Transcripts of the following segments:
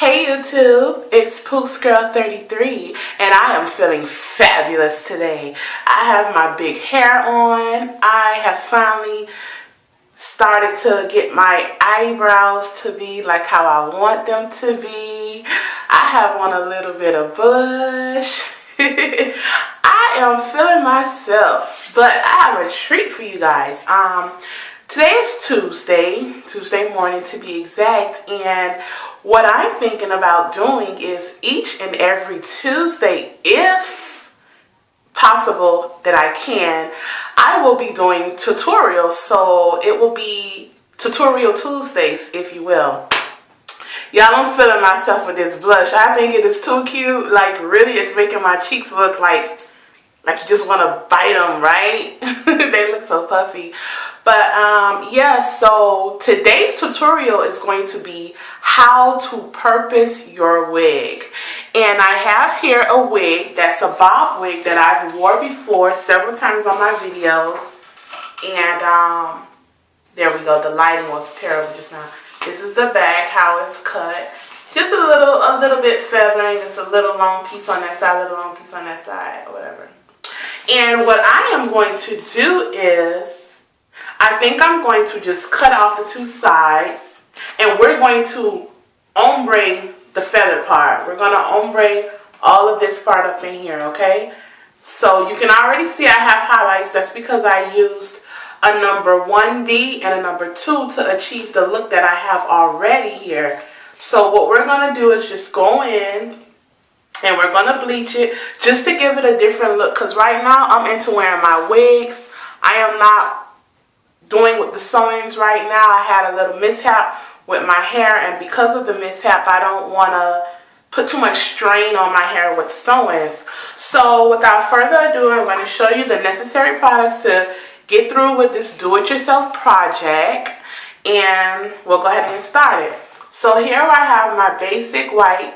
Hey YouTube, it's PooksGirl33 and I am feeling fabulous today. I have my big hair on. I have finally started to get my eyebrows to be like how I want them to be. I have on a little bit of blush. I am feeling myself, but I have a treat for you guys. Today is Tuesday morning to be exact, and what I'm thinking about doing is each and every Tuesday, if possible that I can, I will be doing tutorials. So it will be Tutorial Tuesdays, if you will. Y'all, I'm feeling myself with this blush. I think it is too cute. Like, really, it's making my cheeks look like you just want to bite them, right? They look so puffy. But yeah, so today's tutorial is going to be how to purpose your wig. And I have here a wig that's a bob wig that I've worn before several times on my videos. And there we go. The lighting was terrible just now. This is the back, how it's cut. Just a little bit feathering. Just a little long piece on that side, a little long piece on that side, or whatever. And what I am going to do is, I think I'm going to just cut off the two sides, and we're going to ombre the feather part. We're going to ombre all of this part up in here, okay? So you can already see I have highlights. That's because I used a number 1D and a number 2 to achieve the look that I have already here. So what we're going to do is just go in, and we're going to bleach it just to give it a different look. Because right now I'm into wearing my wigs. I am not doing with the sewings right now. I had a little mishap with my hair, and because of the mishap, I don't want to put too much strain on my hair with the sewings. So without further ado, I'm going to show you the necessary products to get through with this do-it-yourself project, and we'll go ahead and get started. So here I have my basic white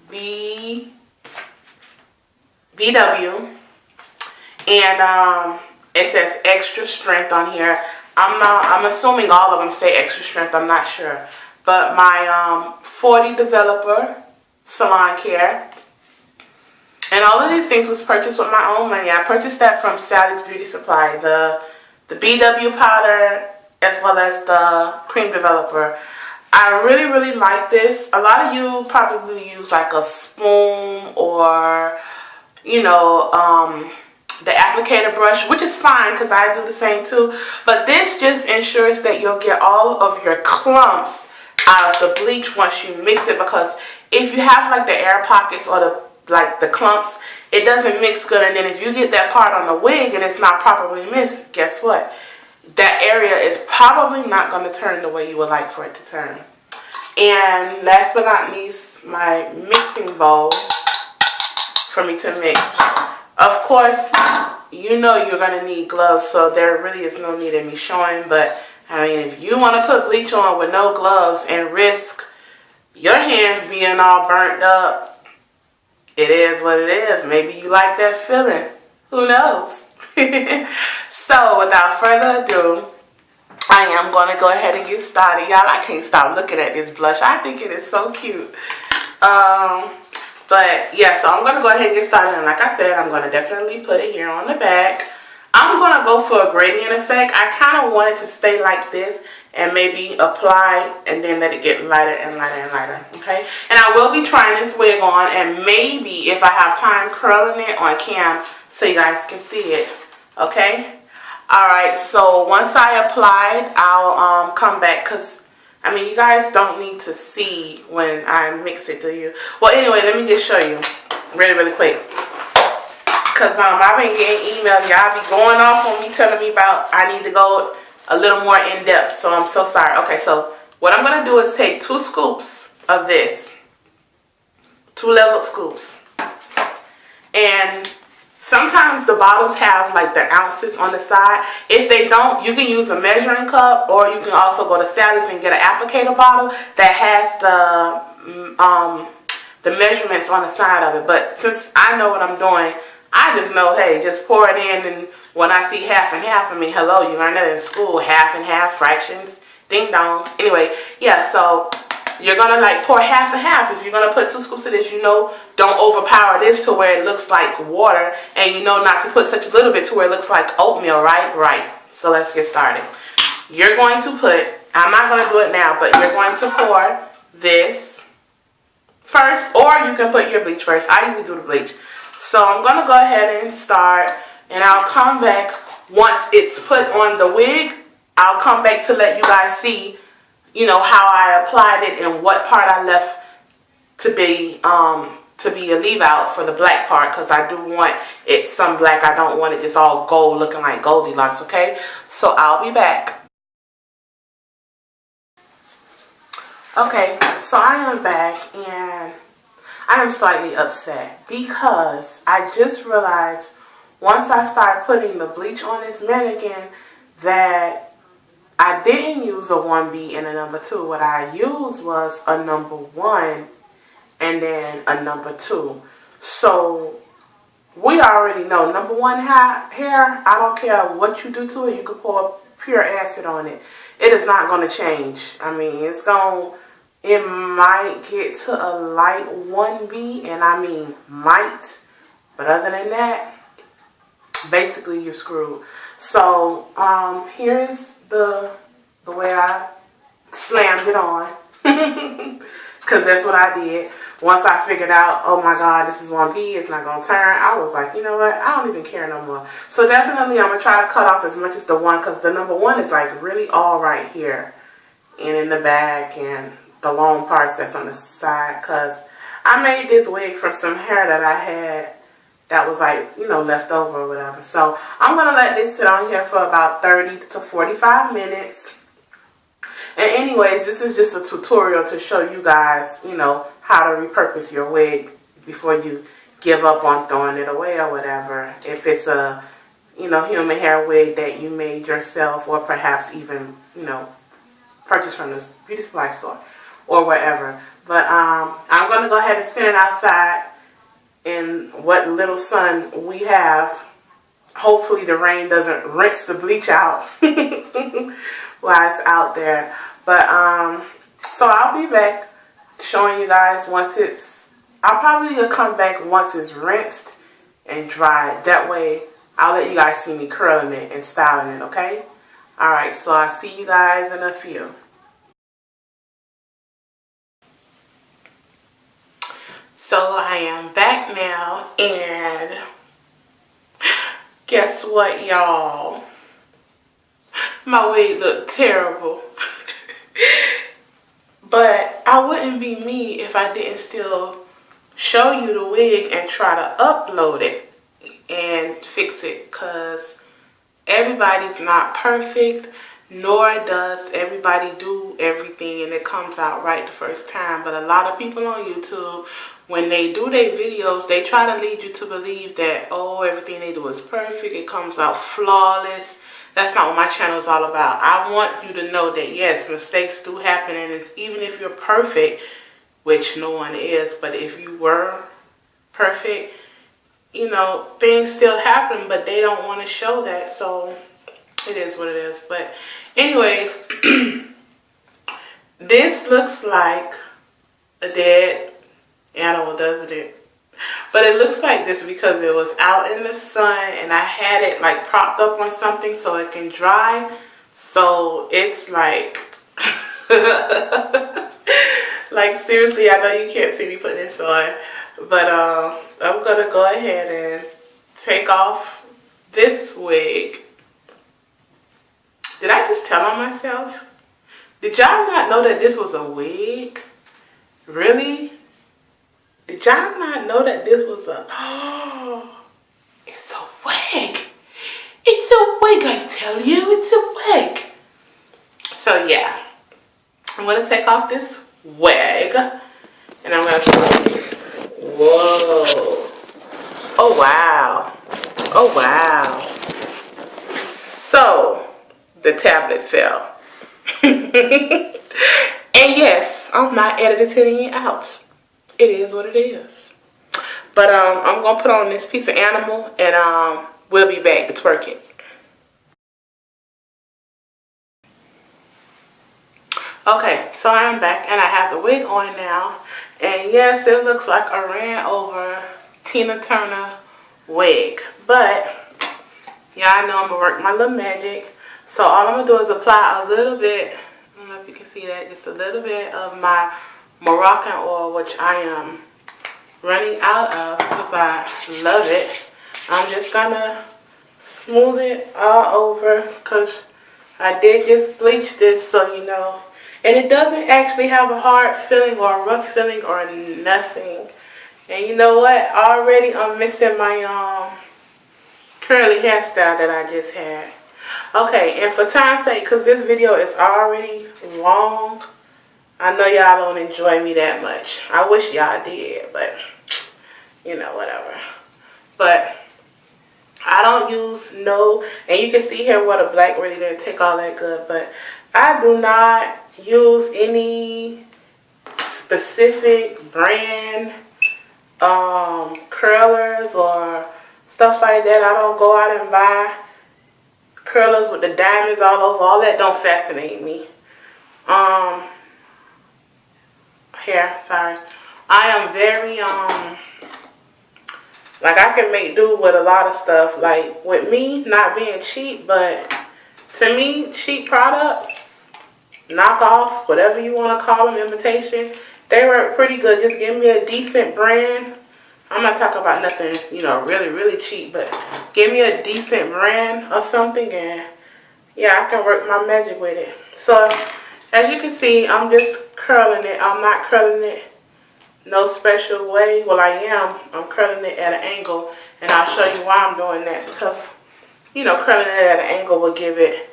BW, and it says extra strength on here. I'm assuming all of them say extra strength, I'm not sure. But my 40 Developer Salon Care. And all of these things was purchased with my own money. I purchased that from Sally's Beauty Supply. The BW powder as well as the cream developer. I really like this. A lot of you probably use like a spoon or, you know, the applicator brush, which is fine because I do the same too. But this just ensures that you'll get all of your clumps out of the bleach once you mix it, because if you have like the air pockets or the clumps, it doesn't mix good. And then if you get that part on the wig and it's not properly mixed, guess what? That area is probably not going to turn the way you would like for it to turn. And last but not least, my mixing bowl for me to mix. Of course, you know you're going to need gloves, so there really is no need in me showing. But, I mean, if you want to put bleach on with no gloves and risk your hands being all burnt up, it is what it is. Maybe you like that feeling. Who knows? So, without further ado, I am going to go ahead and get started. Y'all, I can't stop looking at this blush. I think it is so cute. But yeah, so I'm going to go ahead and get started. And like I said, I'm going to definitely put it here on the back. I'm going to go for a gradient effect. I kind of want it to stay like this and maybe apply and then let it get lighter and lighter and lighter. Okay? And I will be trying this wig on, and maybe if I have time, curling it on cam so you guys can see it. Okay? Alright, so once I apply it, I'll come back, because I mean, you guys don't need to see when I mix it, do you? Well, anyway, let me just show you really quick. Because I've been getting emails. Y'all be going off on me telling me about I need to go a little more in depth. So I'm so sorry. Okay, so what I'm going to do is take 2 scoops of this. 2 leveled scoops. And sometimes the bottles have like the ounces on the side. If they don't, you can use a measuring cup, or you can also go to Sally's and get an applicator bottle that has the measurements on the side of it. But since I know what I'm doing, I just know, hey, just pour it in, and when I see half and half, I mean, hello, you learned that in school, half and half, fractions, ding dong. Anyway, yeah, so you're going to like pour half and half. If you're going to put 2 scoops of this, you know, don't overpower this to where it looks like water. And you know not to put such a little bit to where it looks like oatmeal, right? Right. So let's get started. You're going to put, I'm not going to do it now, but you're going to pour this first, or you can put your bleach first. I usually do the bleach. So I'm going to go ahead and start, and I'll come back once it's put on the wig. I'll come back to let you guys see, you know, how I applied it and what part I left to be a leave out for the black part, because I do want it some black. I don't want it just all gold looking like Goldilocks, okay? So I'll be back. Okay, so I am back, and I am slightly upset because I just realized once I started putting the bleach on this mannequin that I didn't use a 1B and a number 2. What I used was a number 1 and then a number 2. So we already know number 1 hair, I don't care what you do to it. You can pour pure acid on it. It is not going to change. I mean, it might get to a light 1B, and I mean might, but other than that, basically you're screwed. So here's the way I slammed it on, because that's what I did. Once I figured out, oh my God, this is 1B, it's not going to turn, I was like, you know what, I don't even care no more. So definitely I'm going to try to cut off as much as the 1, because the number 1 is like really all right here and in the back and the long parts that's on the side, because I made this wig from some hair that I had that was like, you know, left over or whatever. So I'm going to let this sit on here for about 30 to 45 minutes. And anyways, this is just a tutorial to show you guys, you know, how to repurpose your wig before you give up on throwing it away or whatever. If it's a, you know, human hair wig that you made yourself, or perhaps even, you know, purchased from the beauty supply store or wherever. But I'm going to go ahead and stand it outside in what little sun we have. Hopefully the rain doesn't rinse the bleach out while it's out there. But so I'll be back showing you guys once I'll probably come back once it's rinsed and dried. That way I'll let you guys see me curling it and styling it, okay? Alright, so I'll see you guys in a few. So I am back now, and guess what, y'all? My wig looked terrible. But I wouldn't be me if I didn't still show you the wig and try to upload it and fix it, because everybody's not perfect, nor does everybody do everything and it comes out right the first time. But a lot of people on YouTube, when they do their videos, they try to lead you to believe that, oh, everything they do is perfect, it comes out flawless. That's not what my channel is all about. I want you to know that, yes, mistakes do happen, and it's, even if you're perfect, which no one is, but if you were perfect, you know, things still happen, but they don't want to show that, so it is what it is. But anyways, this looks like a dead animal, doesn't it? But it looks like this because it was out in the sun and I had it like propped up on something so it can dry. So it's like, like seriously, I know you can't see me putting this on, but I'm gonna go ahead and take off this wig. Did I just tell on myself? Did y'all not know that this was a wig? Really? Did y'all not know that this was a... Oh, it's a wig. It's a wig, I tell you. It's a wig. So, yeah. I'm going to take off this wig. And I'm going to... Whoa. Oh, wow. Oh, wow. So, the tablet fell. And yes, I'm not editing it out. It is what it is. But I'm going to put on this piece of animal and we'll be back to twerk it. Okay, so I'm back and I have the wig on now. And yes, it looks like a ran over Tina Turner wig. But, yeah, I know I'm going to work my little magic. So all I'm going to do is apply a little bit, I don't know if you can see that, just a little bit of my Moroccan oil, which I am running out of because I love it. I'm just going to smooth it all over because I did just bleach this, so you know. And it doesn't actually have a hard feeling or a rough feeling or nothing. And you know what? Already I'm missing my curly hairstyle that I just had. Okay, and for time's sake, because this video is already long, I know y'all don't enjoy me that much. I wish y'all did, but you know, whatever. But I don't use and you can see here what the black really didn't take all that good, but I do not use any specific brand curlers or stuff like that. I don't go out and buy curlers with the diamonds all over. All that don't fascinate me. Sorry. I am very like I can make do with a lot of stuff. Like with me not being cheap, but to me cheap products, knockoffs, whatever you want to call them, imitation, they work pretty good. Just give me a decent brand. I'm not talking about nothing, you know, really, really cheap, but give me a decent brand of something and yeah, I can work my magic with it. So as you can see, I'm just curling it. I'm not curling it no special way. Well, I am. I'm curling it at an angle, and I'll show you why I'm doing that, because, you know, curling it at an angle will give it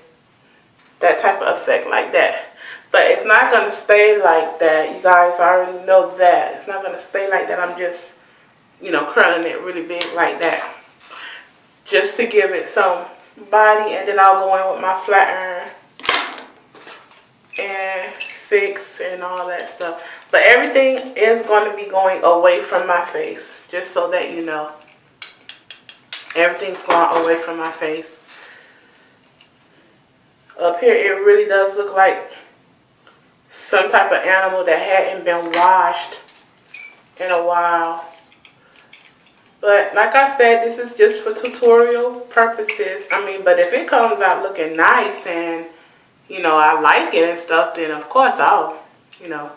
that type of effect like that. But it's not going to stay like that. You guys already know that. It's not going to stay like that. I'm just, you know, curling it really big like that, just to give it some body, and then I'll go in with my flat iron and fix and all that stuff. But everything is going to be going away from my face, just so that you know. Everything's going away from my face. Up here, it really does look like some type of animal that hadn't been washed in a while. But like I said, this is just for tutorial purposes. I mean, but if it comes out looking nice and, you know, I like it and stuff, then of course I'll, you know.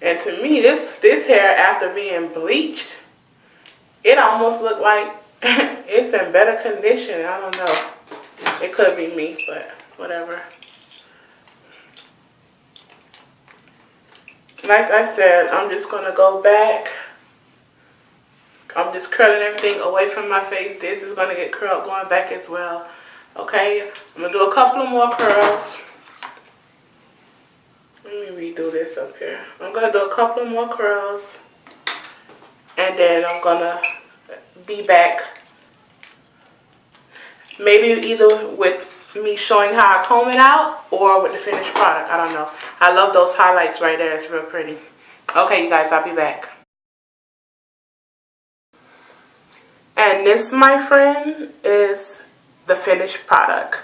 And to me, this hair, after being bleached, it almost looked like it's in better condition. I don't know. It could be me, but whatever. Like I said, I'm just going to go back. I'm just curling everything away from my face. This is going to get curled going back as well. Okay, I'm going to do a couple of more curls. Let me redo this up here. I'm going to do a couple of more curls. And then I'm going to be back. Maybe either with me showing how I comb it out or with the finished product. I don't know. I love those highlights right there. It's real pretty. Okay, you guys, I'll be back. And this, my friend, is the finished product.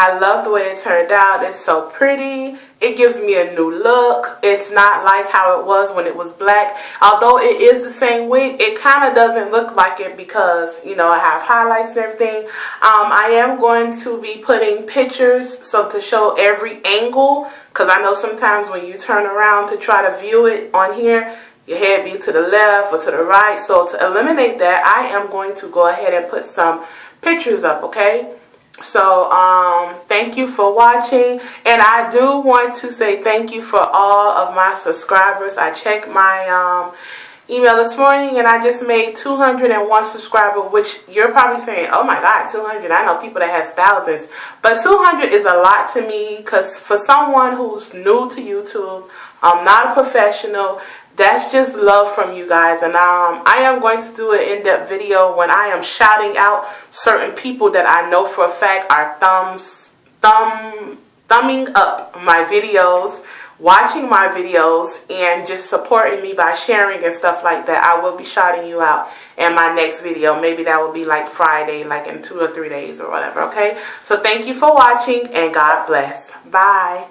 I love the way it turned out. It's so pretty. It gives me a new look. It's not like how it was when it was black. Although it is the same wig, it kind of doesn't look like it because, you know, I have highlights and everything. I am going to be putting pictures so to show every angle, because I know sometimes when you turn around to try to view it on here, your head be to the left or to the right. So to eliminate that, I am going to go ahead and put some pictures up, okay? So, thank you for watching, and I do want to say thank you for all of my subscribers. I checked my email this morning, and I just made 201 subscribers, which you're probably saying, oh my God, 200. I know people that has thousands, but 200 is a lot to me, because for someone who's new to YouTube, I'm not a professional. That's just love from you guys. And I am going to do an in-depth video when I am shouting out certain people that I know for a fact are thumbing up my videos watching my videos and just supporting me by sharing and stuff like that. I will be shouting you out in my next video. Maybe that will be like Friday, like in 2 or 3 days or whatever, okay? So thank you for watching and God bless. Bye.